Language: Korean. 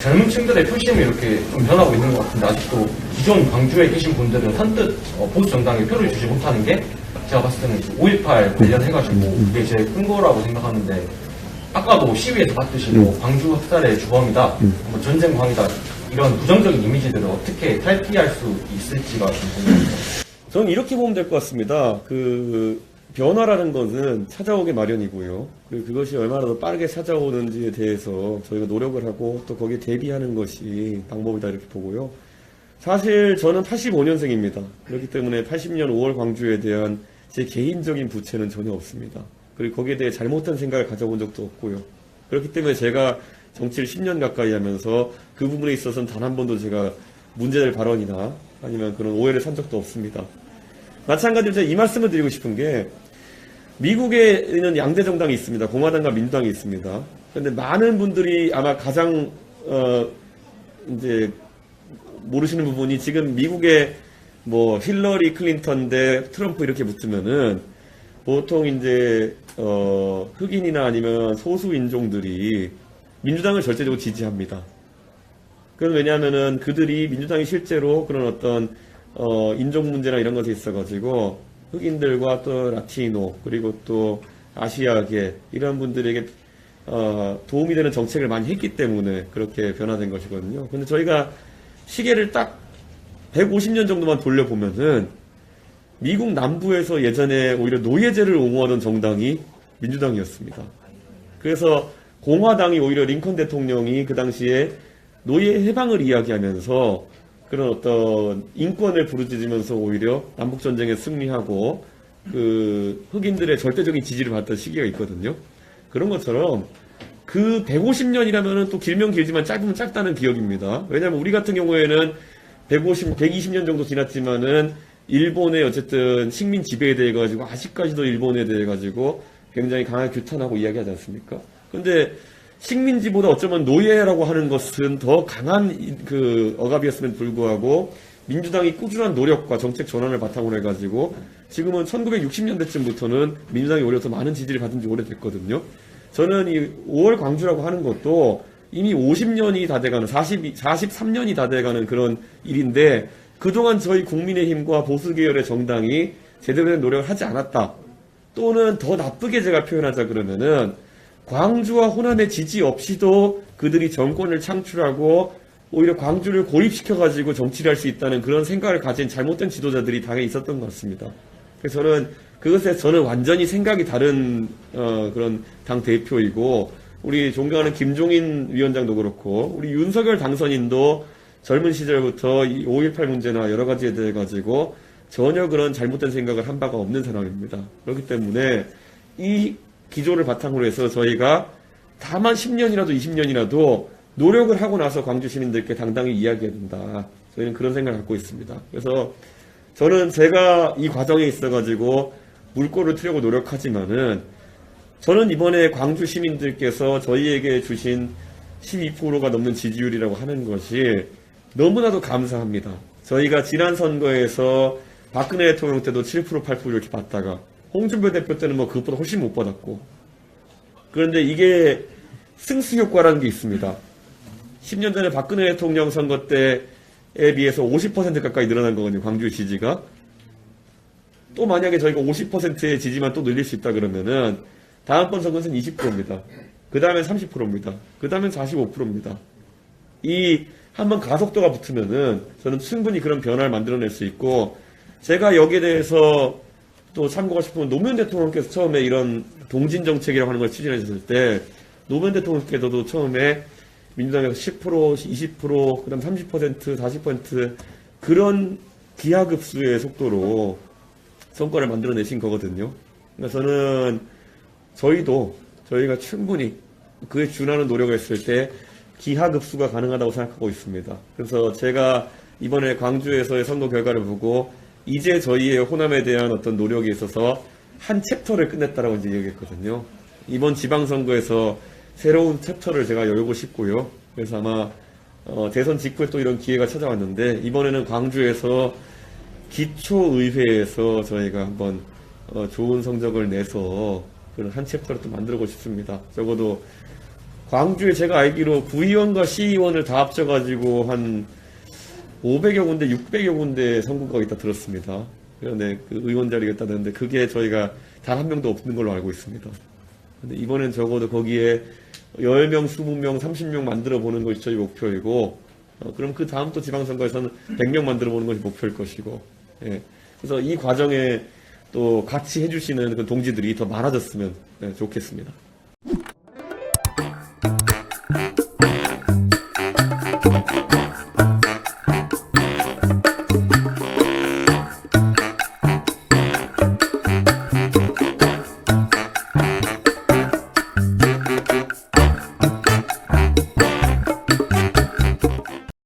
젊은 층들의 표심이 이렇게 좀 변하고 있는 것 같은데 아직도 기존 광주에 계신 분들은 선뜻 보수 정당에 표를 주지 못하는 게 제가 봤을 때는 5.18 관련해가지고 이게 제일 큰 거라고 생각하는데 아까도 시위에서 봤듯이 뭐 광주 학살의 주범이다, 뭐 전쟁광이다 이런 부정적인 이미지들을 어떻게 탈피할 수 있을지가 좀 궁금합니다. 저는 이렇게 보면 될 것 같습니다. 변화라는 것은 찾아오기 마련이고요. 그리고 그것이 얼마나 더 빠르게 찾아오는지에 대해서 저희가 노력을 하고 또 거기에 대비하는 것이 방법이다 이렇게 보고요. 사실 저는 85년생입니다. 그렇기 때문에 80년 5월 광주에 대한 제 개인적인 부채는 전혀 없습니다. 그리고 거기에 대해 잘못된 생각을 가져본 적도 없고요. 그렇기 때문에 제가 정치를 10년 가까이 하면서 그 부분에 있어서는 단 한 번도 제가 문제될 발언이나 아니면 그런 오해를 산 적도 없습니다. 마찬가지로 제가 이 말씀을 드리고 싶은 게 미국에는 양대 정당이 있습니다. 공화당과 민주당이 있습니다. 그런데 많은 분들이 아마 가장 이제 모르시는 부분이 지금 미국에 뭐 힐러리 클린턴 대 트럼프 이렇게 붙으면은 보통 이제 흑인이나 아니면 소수 인종들이 민주당을 절대적으로 지지합니다. 그건 왜냐하면은 그들이 민주당이 실제로 그런 어떤 인종 문제나 이런 것에 있어가지고 흑인들과 또 라티노 그리고 또 아시아계 이런 분들에게 도움이 되는 정책을 많이 했기 때문에 그렇게 변화된 것이거든요. 근데 저희가 시계를 딱 150년 정도만 돌려보면은 미국 남부에서 예전에 오히려 노예제를 옹호하던 정당이 민주당이었습니다. 그래서 공화당이 오히려 링컨 대통령이 그 당시에 노예 해방을 이야기하면서 그런 어떤 인권을 부르짖으면서 오히려 남북전쟁에 승리하고 그 흑인들의 절대적인 지지를 받던 시기가 있거든요. 그런 것처럼 그 150년이라면 또 길면 길지만 짧으면 짧다는 기억입니다. 왜냐하면 우리 같은 경우에는 120년 정도 지났지만은 일본의 어쨌든 식민 지배에 대해 가지고 아직까지도 일본에 대해 가지고 굉장히 강하게 규탄하고 이야기하지 않습니까? 근데 식민지보다 어쩌면 노예라고 하는 것은 더 강한 그 억압이었음에도 불구하고 민주당이 꾸준한 노력과 정책 전환을 바탕으로 해가지고 지금은 1960년대쯤부터는 민주당이 오히려 더 많은 지지를 받은 지 오래됐거든요. 저는 이 5월 광주라고 하는 것도 이미 50년이 다 돼가는 43년이 다 돼가는 그런 일인데 그동안 저희 국민의힘과 보수계열의 정당이 제대로 된 노력을 하지 않았다. 또는 더 나쁘게 제가 표현하자 그러면은 광주와 호남의 지지 없이도 그들이 정권을 창출하고 오히려 광주를 고립시켜가지고 정치를 할 수 있다는 그런 생각을 가진 잘못된 지도자들이 당연히 있었던 것 같습니다. 그래서 저는 완전히 생각이 다른 그런 당 대표이고 우리 존경하는 김종인 위원장도 그렇고 우리 윤석열 당선인도 젊은 시절부터 이 5.18 문제나 여러 가지에 대해 가지고 전혀 그런 잘못된 생각을 한 바가 없는 사람입니다. 그렇기 때문에 이 기조를 바탕으로 해서 저희가 다만 10년이라도 20년이라도 노력을 하고 나서 광주 시민들께 당당히 이야기해야 된다. 저희는 그런 생각을 갖고 있습니다. 그래서 저는 제가 이 과정에 있어가지고 물꼬를 트려고 노력하지만은 저는 이번에 광주 시민들께서 저희에게 주신 12%가 넘는 지지율이라고 하는 것이 너무나도 감사합니다. 저희가 지난 선거에서 박근혜 대통령 때도 7% 8% 이렇게 받다가 홍준표 대표 때는 뭐 그것보다 훨씬 못 받았고 그런데 이게 승수효과라는 게 있습니다. 10년 전에 박근혜 대통령 선거 때에 비해서 50% 가까이 늘어난 거거든요. 광주 지지가. 또 만약에 저희가 50%의 지지만 또 늘릴 수 있다 그러면은 다음번 선거는 20%입니다. 그 다음엔 30%입니다. 그 다음엔 45%입니다. 이 한번 가속도가 붙으면은 저는 충분히 그런 변화를 만들어낼 수 있고 제가 여기에 대해서 또 참고가 싶으면 노무현 대통령께서 처음에 이런 동진 정책이라고 하는 걸 추진하셨을 때 노무현 대통령께서도 처음에 민주당에서 10%, 20%, 그다음 30%, 40% 그런 기하급수의 속도로 성과를 만들어내신 거거든요. 그래서 저는 저희가 충분히 그에 준하는 노력을 했을 때 기하급수가 가능하다고 생각하고 있습니다. 그래서 제가 이번에 광주에서의 선거 결과를 보고 이제 저희의 호남에 대한 어떤 노력에 있어서 한 챕터를 끝냈다라고 이제 얘기했거든요. 이번 지방선거에서 새로운 챕터를 제가 열고 싶고요. 그래서 아마 대선 직후에 또 이런 기회가 찾아왔는데 이번에는 광주에서 기초의회에서 저희가 한번 좋은 성적을 내서 그런 한 챕터를 또 만들고 싶습니다. 적어도 광주에 제가 알기로 구의원과 시의원을 다 합쳐가지고 한 500여 군데, 600여 군데 선거가 있다 들었습니다. 그런데 그 의원 자리가 있다는데 그게 저희가 단 한 명도 없는 걸로 알고 있습니다. 근데 이번엔 적어도 거기에 10명, 20명, 30명 만들어 보는 것이 저희 목표이고, 그럼 그 다음 또 지방선거에서는 100명 만들어 보는 것이 목표일 것이고, 예. 그래서 이 과정에 또 같이 해주시는 그 동지들이 더 많아졌으면 좋겠습니다.